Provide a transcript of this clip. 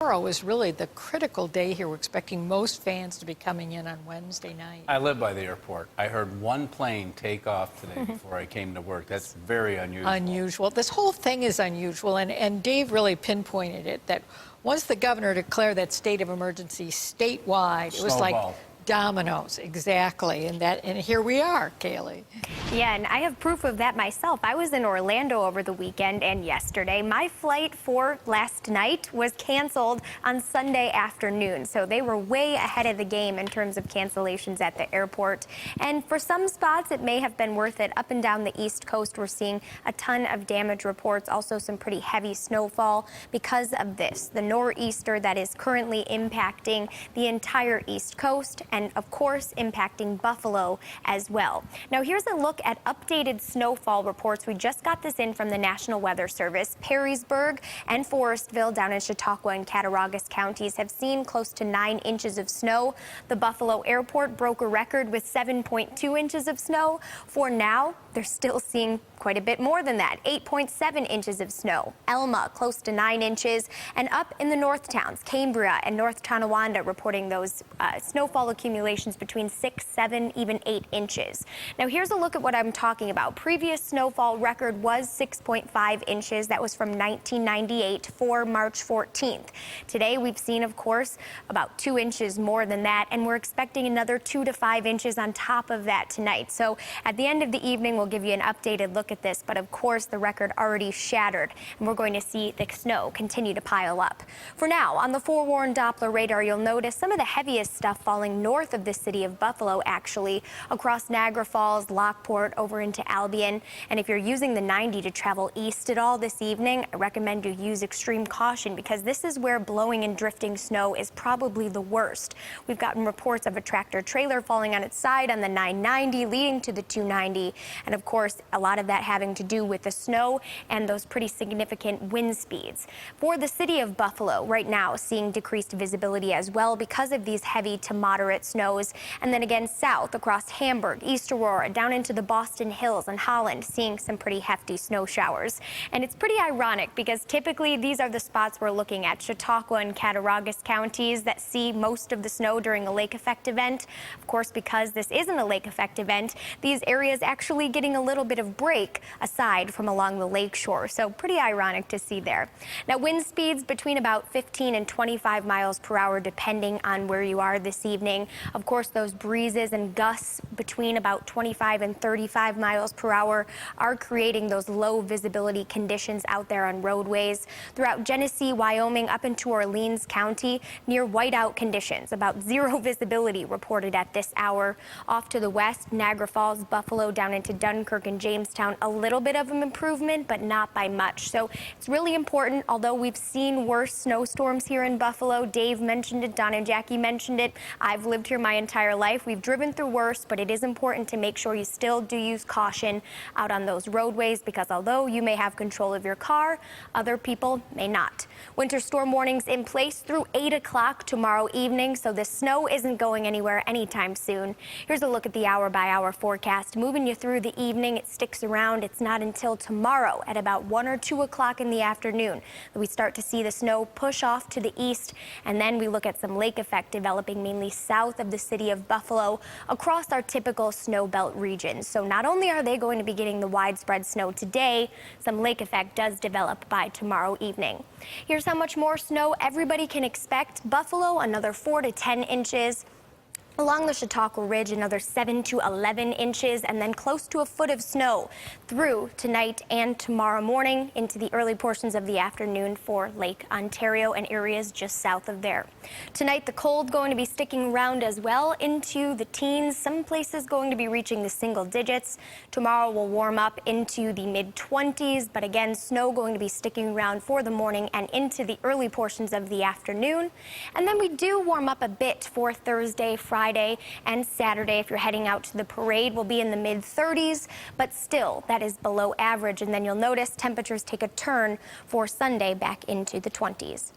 Tomorrow is really the critical day here. We're expecting most fans to be coming in on Wednesday night. I live by the airport. I heard one plane take off today before I came to work. That's very unusual. Unusual. This whole thing is unusual, and Dave really pinpointed it, that once the governor declared that state of emergency statewide, it was like dominoes, exactly, and here we are, Kaylee. Yeah, and I have proof of that myself. I was in Orlando over the weekend and yesterday. My flight for last night was canceled on Sunday afternoon, so they were way ahead of the game in terms of cancellations at the airport. And for some spots, it may have been worth it. Up and down the East Coast, we're seeing a ton of damage reports, also some pretty heavy snowfall because of this, the nor'easter that is currently impacting the entire East Coast and, of course, impacting Buffalo as well. Now, here's a look at updated snowfall reports. We just got this in from the National Weather Service. Perrysburg and Forestville down in Chautauqua and Cattaraugus counties have seen close to 9 inches of snow. The Buffalo airport broke a record with 7.2 inches of snow. For now, they're still seeing quite a bit more than that, 8.7 inches of snow. Elma, close to 9 inches. And up in the north towns, Cambria and North Tonawanda reporting those snowfall accumulations between 6, 7, even 8 inches. Now, here's a look at what I'm talking about. Previous snowfall record was 6.5 inches. That was from 1998 for March 14th. Today, we've seen, of course, about 2 inches more than that, and we're expecting another 2 to 5 inches on top of that tonight. So at the end of the evening, we'll give you an updated look at this, but of course, the record already shattered, and we're going to see the snow continue to pile up. For now, on the forewarned Doppler radar, you'll notice some of the heaviest stuff falling north of the city of Buffalo, actually, across Niagara Falls, Lockport, over into Albion. And if you're using the 90 to travel east at all this evening, I recommend you use extreme caution because this is where blowing and drifting snow is probably the worst. We've gotten reports of a tractor trailer falling on its side on the 990 leading to the 290. And of course, a lot of that having to do with the snow and those pretty significant wind speeds. For the city of Buffalo, right now, seeing decreased visibility as well because of these heavy to moderate snows. And then again, south across Hamburg, East Aurora, down into the Boston Hills and Holland, seeing some pretty hefty snow showers. And it's pretty ironic because typically these are the spots we're looking at, Chautauqua and Cattaraugus counties, that see most of the snow during a lake effect event. Of course, because this isn't a lake effect event, these areas actually getting a little bit of break aside from along the lake shore. So pretty ironic to see there. Now, wind speeds between about 15 and 25 miles per hour, depending on where you are this evening. Of course, those breezes and gusts between about 25 and 35 miles per hour are creating those low visibility conditions out there on roadways. Throughout Genesee, Wyoming, up into Orleans County, near whiteout conditions, about 0 visibility reported at this hour. Off to the west, Niagara Falls, Buffalo, down into Dunkirk and Jamestown, a little bit of an improvement, but not by much. So it's really important, although we've seen worse snowstorms here in Buffalo. Dave mentioned it, Don and Jackie mentioned it. I've lived here my entire life. We've driven through worse, but it is important to make sure you still do use caution out on those roadways because although you may have control of your car, other people may not. Winter storm warnings in place through 8 o'clock tomorrow evening, so the snow isn't going anywhere anytime soon. Here's a look at the hour-by-hour forecast. Moving you through the evening, it sticks around. It's not until tomorrow at about 1 or 2 o'clock in the afternoon that we start to see the snow push off to the east, and then we look at some lake effect developing mainly south of the city of Buffalo across our typical snow belt regions. So not only are they going to be getting the widespread snow today, some lake effect does develop by tomorrow evening. Here's how much more snow everybody can expect. Buffalo, another 4 to 10 inches. Along the Chautauqua Ridge, another 7 to 11 inches, and then close to a foot of snow through tonight and tomorrow morning into the early portions of the afternoon for Lake Ontario and areas just south of there. Tonight, the cold going to be sticking around as well into the teens. Some places going to be reaching the single digits. Tomorrow will warm up into the mid-20s, but again, snow going to be sticking around for the morning and into the early portions of the afternoon. And then we do warm up a bit for Thursday, Friday, and Saturday. If you're heading out to the parade, will be in the mid-30s, but still that is below average. And then you'll notice temperatures take a turn for Sunday back into the 20s.